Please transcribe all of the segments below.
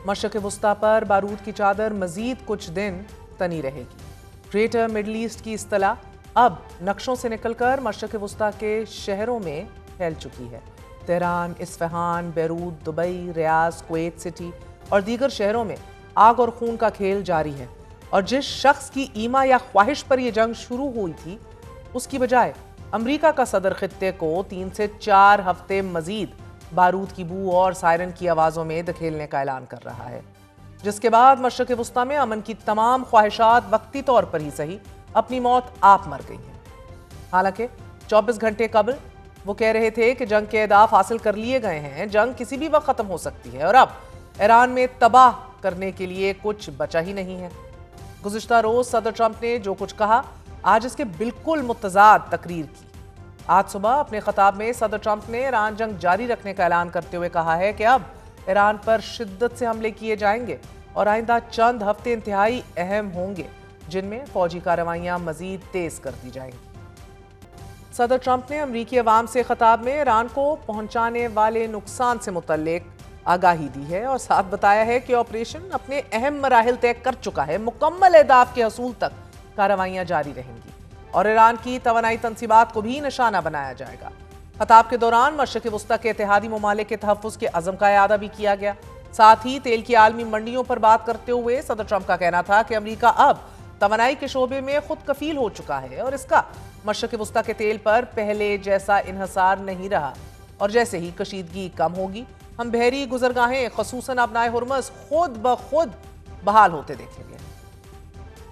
मशरक़ वस्ता पर बारूद की चादर मजीद कुछ दिन तनी रहेगी। ग्रेटर मिडल ईस्ट की इस्तिलाह अब नक्शों से निकलकर मशरक़ वस्ता के शहरों में फैल चुकी है। तेहरान, इस्फहान, बेरूत, दुबई, रियाज, कुवैत सिटी और दीगर शहरों में आग और खून का खेल जारी है। और जिस शख्स की ईमा या ख्वाहिश पर यह जंग शुरू हुई थी, उसकी बजाय अमरीका का सदर खित्ते को 3 से 4 हफ्ते मजीद बारूद की बू और सायरन की आवाज़ों में धकेलने का ऐलान कर रहा है, जिसके बाद मशरक़ वस्ता में अमन की तमाम ख्वाहिशात वक्ती तौर पर ही सही अपनी मौत आप मर गई हैं। हालांकि 24 घंटे कबल वो कह रहे थे कि जंग के अहदाफ हासिल कर लिए गए हैं, जंग किसी भी वक्त ख़त्म हो सकती है और अब ईरान में तबाह करने के लिए कुछ बचा ही नहीं है। गुज़िश्ता रोज़ सदर ट्रंप ने जो कुछ कहा, आज इसके बिल्कुल मुतज़ाद तकरीर की। आज सुबह अपने खिताब में सदर ट्रंप ने ईरान जंग जारी रखने का ऐलान करते हुए कहा है कि अब ईरान पर शिद्दत से हमले किए जाएंगे और आइंदा चंद हफ्ते इंतहाई अहम होंगे, जिनमें फौजी कार्रवाइयां मजीद तेज कर दी जाएंगी। सदर ट्रंप ने अमरीकी अवाम से खिताब में ईरान को पहुंचाने वाले नुकसान से मुतल्लिक आगाही दी है और साथ बताया है कि ऑपरेशन अपने अहम मराहिल तय कर चुका है। मुकम्मल अहदाफ के हसूल तक कार्रवाइयां जारी रहेंगी और ईरान की तवानाई तंसीबात को भी निशाना बनाया जाएगा। खिताब के दौरान मशरक़ वस्ता के इत्तेहादी ममालिक के तहफ़्फ़ुज़ के अज़म का इआदा भी किया गया। साथ ही तेल की आलमी मंडियों पर बात करते हुए सदर ट्रंप का कहना था कि अमरीका अब तवानाई के शोबे में खुद कफील हो चुका है और इसका मशरक़ वस्ता के तेल पर पहले जैसा इन्हसार नहीं रहा और जैसे ही कशीदगी कम होगी, हम बहरी गुजरगाहें ख़ुसूसन अपनाए हुर्मज़ खुद ब खुद बहाल होते देखेंगे।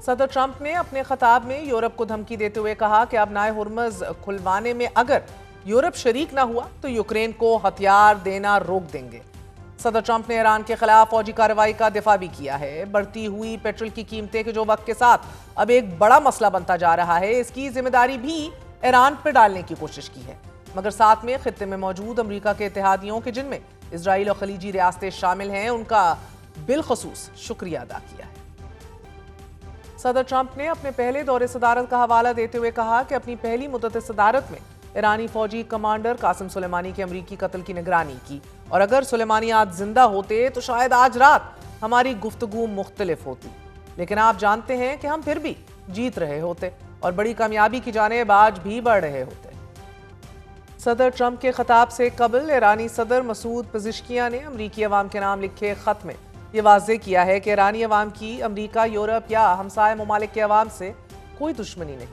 सदर ट्रंप ने अपने खिताब में यूरोप को धमकी देते हुए कहा कि अपनाए हुर्मज़ खुलवाने में अगर यूरोप शरीक ना हुआ तो यूक्रेन को हथियार देना रोक देंगे। सदर ट्रंप ने ईरान के खिलाफ फौजी कार्रवाई का दिफा भी किया है। बढ़ती हुई पेट्रोल की कीमतें के जो वक्त के साथ अब एक बड़ा मसला बनता जा रहा है, इसकी जिम्मेदारी भी ईरान पर डालने की कोशिश की है, मगर साथ में खित्ते में मौजूद अमरीका के इत्तेहादियों के जिनमें इजराइल और खलीजी रियासतें शामिल हैं, उनका बिलखसूस शुक्रिया अदा किया है। सदर ट्रंप ने अपने पहले दौरे सदारत का हवाला देते हुए कहा कि अपनी पहली मुद्दत सदारत में ईरानी फौजी कमांडर कासिम सुलेमानी के अमरीकी कत्ल की निगरानी की और अगर सुलेमानी आज जिंदा होते तो शायद आज रात हमारी गुफ्तगू मुख्तलिफ होती, लेकिन आप जानते हैं कि हम फिर भी जीत रहे होते और बड़ी कामयाबी की जानिब आज भी बढ़ रहे होते। सदर ट्रंप के खिताब से कबल ईरानी सदर मसूद पेज़ेश्कियान ने अमरीकी अवाम के नाम लिखे खत में यह वाज़ेह किया है कि ईरानी अवाम की अमरीका, यूरोप या हमसाय ममालिक के अवाम से कोई दुश्मनी नहीं।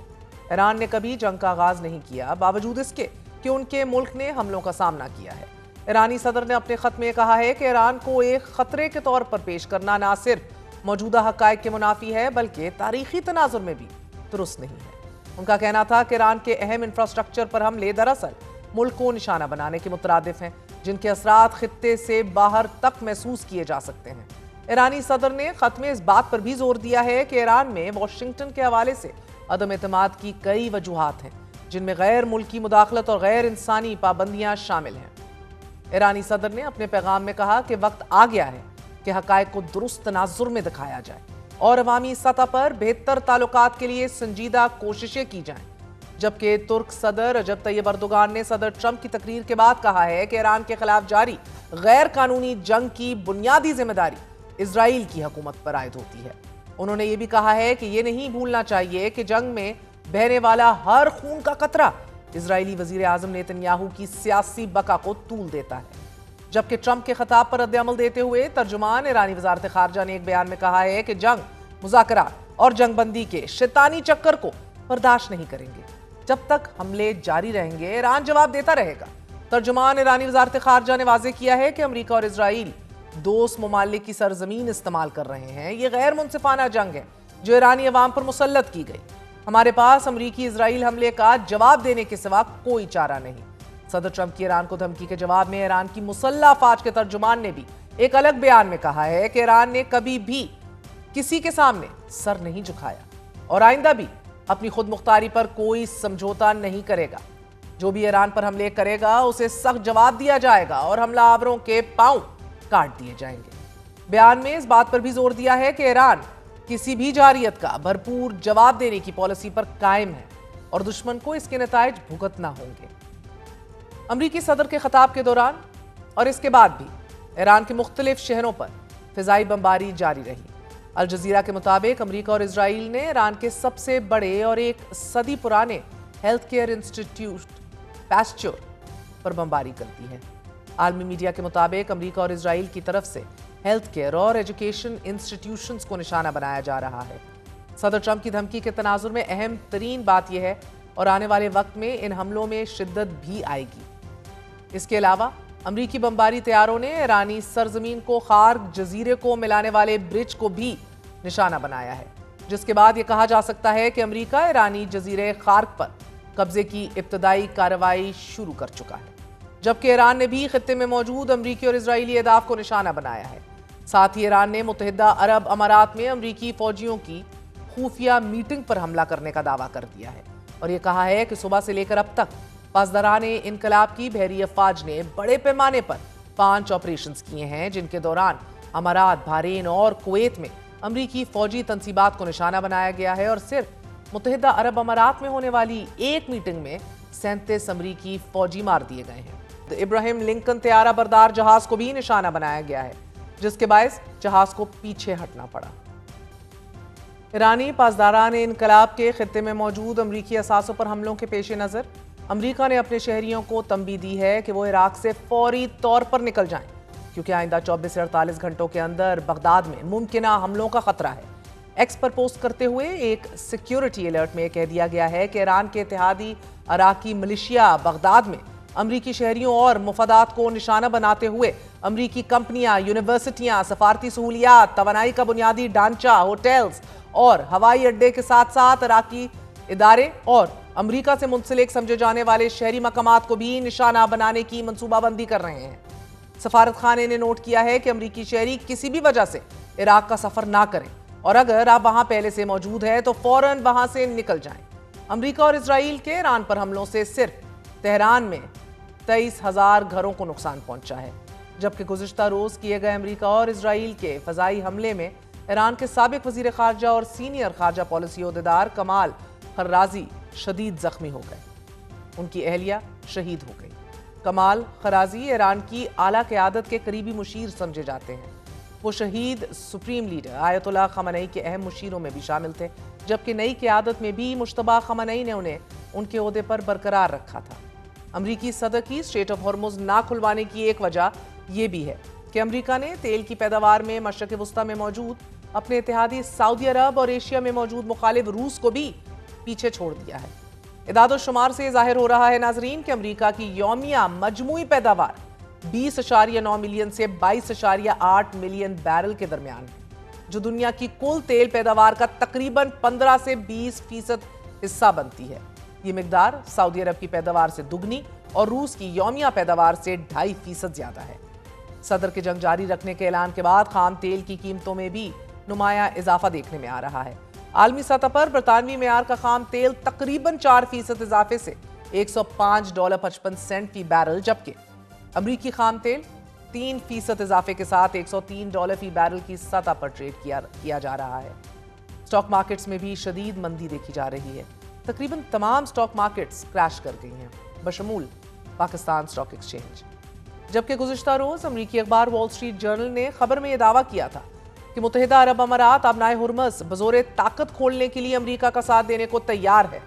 ईरान ने कभी जंग का आगाज नहीं किया, बावजूद इसके कि उनके मुल्क ने हमलों का सामना किया है। ईरानी सदर ने अपने खत में कहा है कि ईरान को एक खतरे के तौर पर पेश करना ना सिर्फ मौजूदा हक़ाइक़ के मुनाफी है बल्कि तारीखी तनाजुर में भी दुरुस्त नहीं है। उनका कहना था कि ईरान के अहम इंफ्रास्ट्रक्चर पर हमले दरअसल मुल्क को निशाना बनाने के मुतरादिफ हैं, जिनके असरात खित्ते से बाहर तक महसूस किए जा सकते हैं। ईरानी सदर ने खत में इस बात पर भी जोर दिया है कि ईरान में वाशिंगटन के हवाले से अदम एतमाद की कई वजूहात हैं, जिनमें गैर मुल्की मुदाखलत और गैर इंसानी पाबंदियां शामिल हैं। ईरानी सदर ने अपने पैगाम में कहा कि वक्त आ गया है कि हक़ाइक़ को दुरुस्त तनाजुर में दिखाया जाए और अवामी सतह पर बेहतर ताल्लुकात के लिए संजीदा कोशिशें की जाएं। जबकि तुर्क सदर रजब तैयब अर्दोगान ने सदर ट्रंप की तकरीर के बाद कहा है कि ईरान के खिलाफ जारी गैर कानूनी जंग की बुनियादी जिम्मेदारी इजराइल की हुकूमत पर आयद होती है। उन्होंने ये भी कहा है कि ये नहीं भूलना चाहिए कि जंग में बहने वाला हर खून का कतरा इजरायली वजीर आजम नेतन्याहू की सियासी बका को तूल देता है। जबकि ट्रंप के खिताब पर रद्द-ए-अमल देते हुए तर्जुमान ईरानी वजारत खारजा ने एक बयान में कहा है कि जंग, मुज़ाकरात और जंगबंदी के शैतानी चक्कर को बर्दाश्त नहीं करेंगे। जब तक हमले जारी रहेंगे, ईरान जवाब देता रहेगा। तर्जुमान ईरानी वजारत खारजा ने वाज़ेह किया है कि अमरीका और इजराइल दोस्त ममालिक की सरजमीन इस्तेमाल कर रहे हैं। ये गैर मुनसिफाना जंग है जो ईरानी अवाम पर मुसल्लत की गई। हमारे पास अमरीकी इजराइल हमले का जवाब देने के सिवा कोई चारा नहीं। सदर ट्रंप की ईरान को धमकी के जवाब में ईरान की मुसल्लह अफवाज के तर्जुमान ने भी एक अलग बयान में कहा है कि ईरान ने कभी भी किसी के सामने सर नहीं झुकाया और आइंदा भी अपनी खुद मुख्तारी पर कोई समझौता नहीं करेगा। जो भी ईरान पर हमले करेगा उसे सख्त जवाब दिया जाएगा और हमलावरों के पांव काट दिए जाएंगे। बयान में इस बात पर भी जोर दिया है कि ईरान किसी भी जारियत का भरपूर जवाब देने की पॉलिसी पर कायम है और दुश्मन को इसके नताइज भुगतना होंगे। अमरीकी सदर के खिताब के दौरान और इसके बाद भी ईरान के मुख्तलिफ शहरों पर فضائی بمباری جاری رہی۔ الجزیرہ کے مطابق امریکہ اور اسرائیل نے ایران کے سب سے بڑے اور ایک صدی پرانے ہیلتھ کیئر انسٹیٹیوٹ پیسچور پر بمباری کر دی ہے۔ عالمی میڈیا کے مطابق امریکہ اور اسرائیل کی طرف سے ہیلتھ کیئر اور ایجوکیشن انسٹیٹیوشنز کو نشانہ بنایا جا رہا ہے۔ صدر ٹرمپ کی دھمکی کے تناظر میں اہم ترین بات یہ ہے اور آنے والے وقت میں ان حملوں میں شدت بھی آئے گی۔ اس کے علاوہ امریکی بمباری طیاروں نے ایرانی سرزمین کو خارگ جزیرے کو ملانے والے برج کو بھی نشانہ بنایا ہے، جس کے بعد یہ کہا جا سکتا ہے کہ امریکہ ایرانی جزیرے خارگ پر قبضے کی ابتدائی کارروائی شروع کر چکا ہے، جبکہ ایران نے بھی خطے میں موجود امریکی اور اسرائیلی اہداف کو نشانہ بنایا ہے۔ ساتھ ہی ایران نے متحدہ عرب امارات میں امریکی فوجیوں کی خفیہ میٹنگ پر حملہ کرنے کا دعویٰ کر دیا ہے اور یہ کہا ہے کہ صبح سے لے کر اب تک پاسداران انقلاب کی بحری افواج نے بڑے پیمانے پر 5 آپریشنز کیے ہیں، جن کے دوران امارات، بحرین اور کویت میں امریکی فوجی تنصیبات کو نشانہ بنایا گیا ہے اور صرف متحدہ عرب امارات میں ہونے والی ایک میٹنگ میں 37 امریکی فوجی مار دیے گئے ہیں۔ ابراہیم لنکن طیارہ بردار جہاز کو بھی نشانہ بنایا گیا ہے، جس کے باعث جہاز کو پیچھے ہٹنا پڑا۔ ایرانی پاسداران انقلاب کے خطے میں موجود امریکی اثاثوں پر حملوں کے پیش نظر امریکہ نے اپنے شہریوں کو تنبیہ دی ہے کہ وہ عراق سے فوری طور پر نکل جائیں، کیونکہ آئندہ 24 سے 48 گھنٹوں کے اندر بغداد میں ممکنہ حملوں کا خطرہ ہے۔ ایکس پر پوسٹ کرتے ہوئے ایک سیکیورٹی الرٹ میں کہہ دیا گیا ہے کہ ایران کے اتحادی عراقی ملیشیا بغداد میں امریکی شہریوں اور مفادات کو نشانہ بناتے ہوئے امریکی کمپنیاں، یونیورسٹیاں، سفارتی سہولیات، توانائی کا بنیادی ڈھانچہ، ہوٹلز اور ہوائی اڈے کے ساتھ ساتھ عراقی ادارے اور امریکہ سے منسلک سمجھے جانے والے شہری مقامات کو بھی نشانہ بنانے کی منصوبہ بندی کر رہے ہیں۔ سفارت خانے نے نوٹ کیا ہے کہ امریکی شہری کسی بھی وجہ سے عراق کا سفر نہ کریں اور اگر آپ وہاں پہلے سے موجود ہیں تو فوراً وہاں سے نکل جائیں۔ امریکہ اور اسرائیل کے ایران پر حملوں سے صرف تہران میں 23,000 گھروں کو نقصان پہنچا ہے، جبکہ گزشتہ روز کیے گئے امریکہ اور اسرائیل کے فضائی حملے میں ایران کے سابق وزیر خارجہ اور سینئر خارجہ پالیسی عہدیدار کمال خرازی شدید زخمی ہو گئے۔ ان کی اہلیہ شہید ہو گئی۔ کمال خرازی ایران کی اعلیٰ قیادت کے قریبی مشیر سمجھے جاتے ہیں۔ وہ شہید سپریم لیڈر آیت اللہ خامنئی کے اہم مشیروں میں بھی شامل تھے، جبکہ نئی قیادت میں بھی مجتبی خامنئی نے انہیں ان کے عہدے پر برقرار رکھا تھا۔ امریکی صدر کی اسٹریٹ آف ہارمز نہ کھلوانے کی ایک وجہ یہ بھی ہے کہ امریکہ نے تیل کی پیداوار میں مشرق وسطیٰ میں موجود اپنے اتحادی سعودی عرب اور ایشیا میں موجود مخالف روس کو بھی پیچھے چھوڑ دیا ہے۔ اعداد و شمار سے ظاہر ہو رہا ہے ناظرین کہ امریکہ کی یومیہ مجموعی پیداوار 20.9 ملین سے 22.8 ملین بیرل کے درمیان ہے، جو دنیا کی کل تیل پیداوار کا تقریباً 15 سے 20% حصہ بنتی ہے۔ یہ مقدار سعودی عرب کی پیداوار سے دگنی اور روس کی یومیہ پیداوار سے 2.5% زیادہ ہے۔ صدر کے جنگ جاری رکھنے کے اعلان کے بعد خام تیل کی قیمتوں میں بھی نمایاں اضافہ دیکھنے میں آ رہا ہے۔ عالمی سطح پر برطانوی معیار کا خام تیل تقریباً 4% اضافے سے $105.55 فی بیرل، جبکہ امریکی خام تیل 3% اضافے کے ساتھ $103 فی بیرل کی سطح پر ٹریڈ کیا جا رہا ہے۔ سٹاک مارکیٹس میں بھی شدید مندی دیکھی جا رہی ہے۔ تقریباً تمام سٹاک مارکیٹس کریش کر گئی ہیں، بشمول پاکستان سٹاک ایکسچینج۔ جبکہ گزشتہ روز امریکی اخبار وال سٹریٹ جرنل نے خبر میں یہ دعویٰ کیا تھا کہ متحدہ عرب امارات آبنائے ہرمز بزور طاقت کھولنے کے لیے امریکہ کا ساتھ دینے کو تیار ہے۔